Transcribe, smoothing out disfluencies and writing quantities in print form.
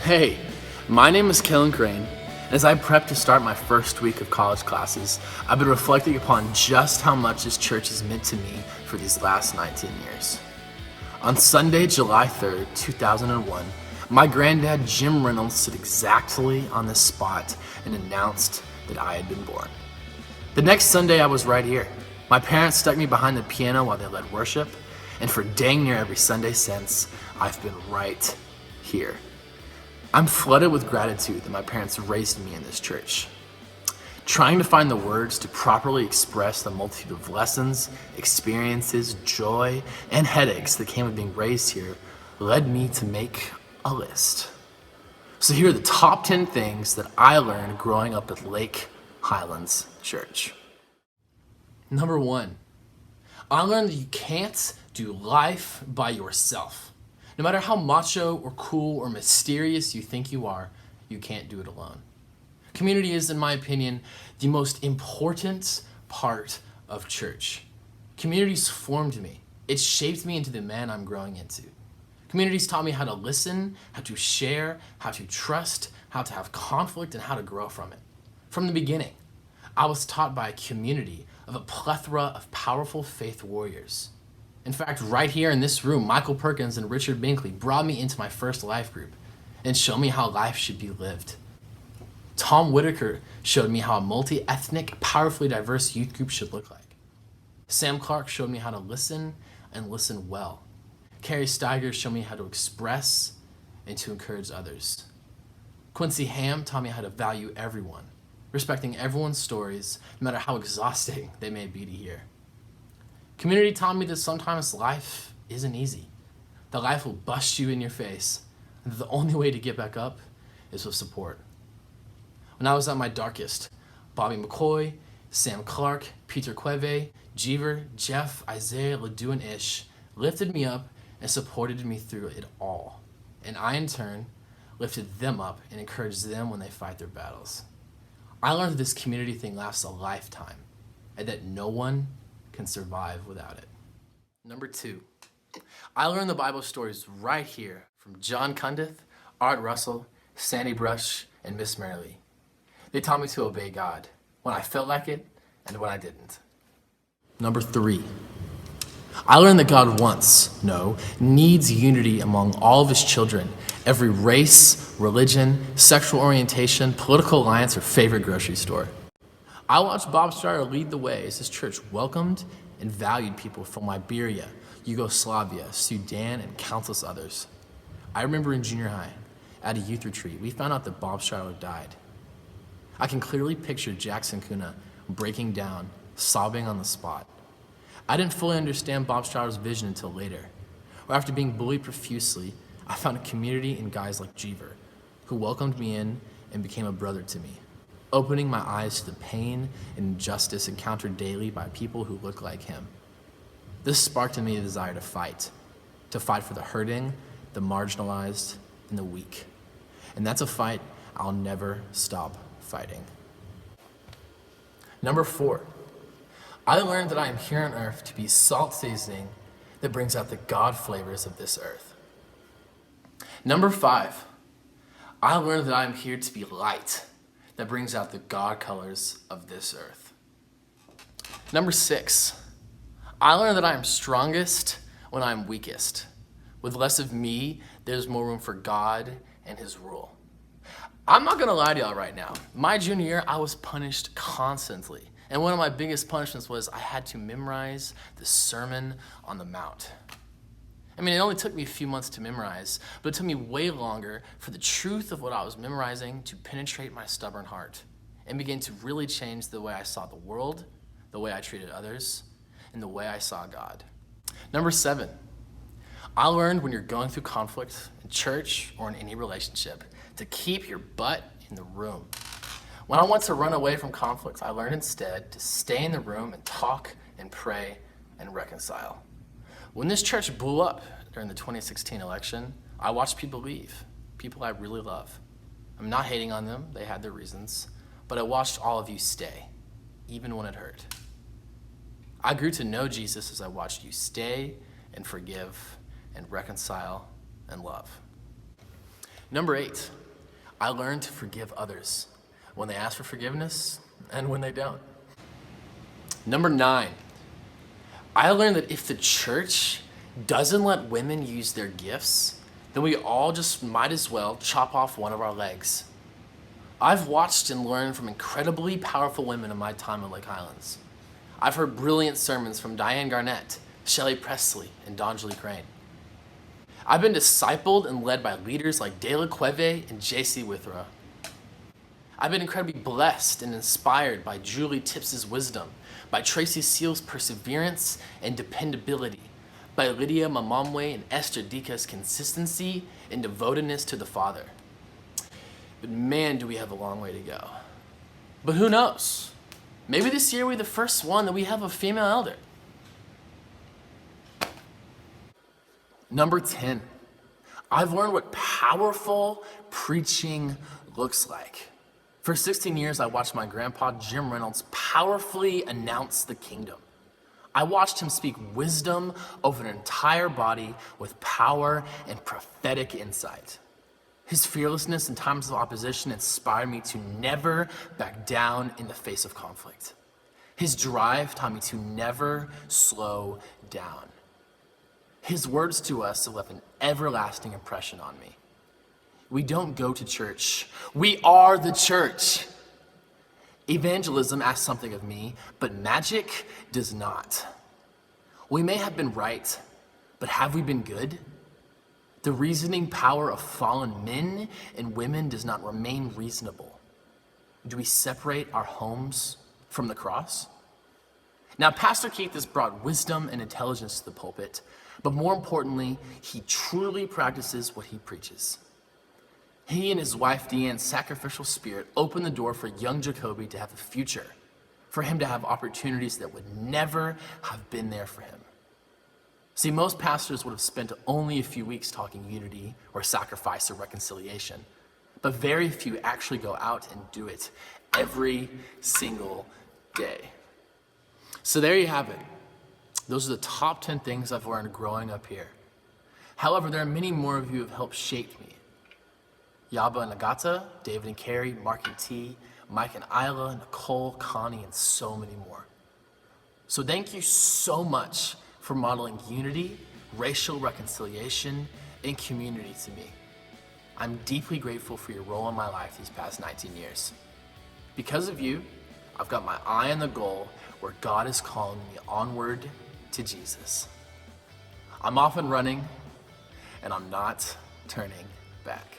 Hey, my name is Kellen Crane. As I prep to start my first week of college classes, I've been reflecting upon just how much this church has meant to me for these last 19 years. On Sunday, July 3rd, 2001, my granddad Jim Reynolds stood exactly on this spot and announced that I had been born. The next Sunday, I was right here. My parents stuck me behind the piano while they led worship, and for dang near every Sunday since, I've been right here. I'm flooded with gratitude that my parents raised me in this church. Trying to find the words to properly express the multitude of lessons, experiences, joy, and headaches that came with being raised here led me to make a list. So here are the top 10 things that I learned growing up at Lake Highlands Church. Number 1, I learned that you can't do life by yourself. No matter how macho or cool or mysterious you think you are, you can't do it alone. Community is, in my opinion, the most important part of church. Communities formed me. It shaped me into the man I'm growing into. Communities taught me how to listen, how to share, how to trust, how to have conflict, and how to grow from it. From the beginning, I was taught by a community of a plethora of powerful faith warriors. In fact, right here in this room, Michael Perkins and Richard Binkley brought me into my first life group and showed me how life should be lived. Tom Whitaker showed me how a multi-ethnic, powerfully diverse youth group should look like. Sam Clark showed me how to listen and listen well. Carrie Steiger showed me how to express and to encourage others. Quincy Ham taught me how to value everyone, respecting everyone's stories, no matter how exhausting they may be to hear. Community taught me that sometimes life isn't easy, that life will bust you in your face, and that the only way to get back up is with support. When I was at my darkest, Bobby McCoy, Sam Clark, Peter Cueve, Jeever, Jeff, Isaiah, Ledoux, and Ish lifted me up and supported me through it all. And I, in turn, lifted them up and encouraged them when they fight their battles. I learned that this community thing lasts a lifetime and that no one can survive without it. Number 2, I learned the Bible stories right here from John Cundiff, Art Russell, Sandy Brush, and Miss Merrily. They taught me to obey God when I felt like it and when I didn't. Number 3, I learned that God needs unity among all of his children, every race, religion, sexual orientation, political alliance, or favorite grocery store. I watched Bob Strider lead the way as his church welcomed and valued people from Liberia, Yugoslavia, Sudan, and countless others. I remember in junior high, at a youth retreat, we found out that Bob Strider died. I can clearly picture Jackson Kuna breaking down, sobbing on the spot. I didn't fully understand Bob Strider's vision until later, where after being bullied profusely, I found a community in guys like Jeever, who welcomed me in and became a brother to me, opening my eyes to the pain and injustice encountered daily by people who look like him. This sparked in me a desire to fight for the hurting, the marginalized, and the weak. And that's a fight I'll never stop fighting. Number 4, I learned that I am here on earth to be salt seasoning that brings out the God flavors of this earth. Number 5, I learned that I am here to be light that brings out the God colors of this earth. Number 6, I learned that I am strongest when I am weakest. With less of me, there's more room for God and his rule. I'm not gonna lie to y'all right now. My junior year, I was punished constantly. And one of my biggest punishments was I had to memorize the Sermon on the Mount. I mean, it only took me a few months to memorize, but it took me way longer for the truth of what I was memorizing to penetrate my stubborn heart and begin to really change the way I saw the world, the way I treated others, and the way I saw God. Number 7, I learned when you're going through conflict in church or in any relationship to keep your butt in the room. When I want to run away from conflicts, I learned instead to stay in the room and talk and pray and reconcile. When this church blew up during the 2016 election, I watched people leave, people I really love. I'm not hating on them, they had their reasons, but I watched all of you stay, even when it hurt. I grew to know Jesus as I watched you stay and forgive and reconcile and love. Number 8, I learned to forgive others when they ask for forgiveness and when they don't. Number 9, I learned that if the church doesn't let women use their gifts, then we all just might as well chop off one of our legs. I've watched and learned from incredibly powerful women in my time at Lake Highlands. I've heard brilliant sermons from Diane Garnett, Shelley Presley, and Donjali Crane. I've been discipled and led by leaders like Dela Cueve and J.C. Withrow. I've been incredibly blessed and inspired by Julie Tipps's wisdom, by Tracy Seal's perseverance and dependability, by Lydia Mamamwe and Esther Dika's consistency and devotedness to the Father. But man, do we have a long way to go. But who knows? Maybe this year we're the first one that we have a female elder. Number 10, I've learned what powerful preaching looks like. For 16 years, I watched my grandpa, Jim Reynolds, powerfully announce the kingdom. I watched him speak wisdom over an entire body with power and prophetic insight. His fearlessness in times of opposition inspired me to never back down in the face of conflict. His drive taught me to never slow down. His words to us have left an everlasting impression on me. We don't go to church. We are the church. Evangelism asks something of me, but magic does not. We may have been right, but have we been good? The reasoning power of fallen men and women does not remain reasonable. Do we separate our homes from the cross? Now, Pastor Keith has brought wisdom and intelligence to the pulpit, but more importantly, he truly practices what he preaches. He and his wife Deanne's sacrificial spirit opened the door for young Jacoby to have a future, for him to have opportunities that would never have been there for him. See, most pastors would have spent only a few weeks talking unity or sacrifice or reconciliation, but very few actually go out and do it every single day. So there you have it. Those are the top 10 things I've learned growing up here. However, there are many more of you who have helped shape me. Yaba and Agata, David and Carrie, Mark and T, Mike and Isla, Nicole, Connie, and so many more. So thank you so much for modeling unity, racial reconciliation, and community to me. I'm deeply grateful for your role in my life these past 19 years. Because of you, I've got my eye on the goal where God is calling me onward to Jesus. I'm off and running, and I'm not turning back.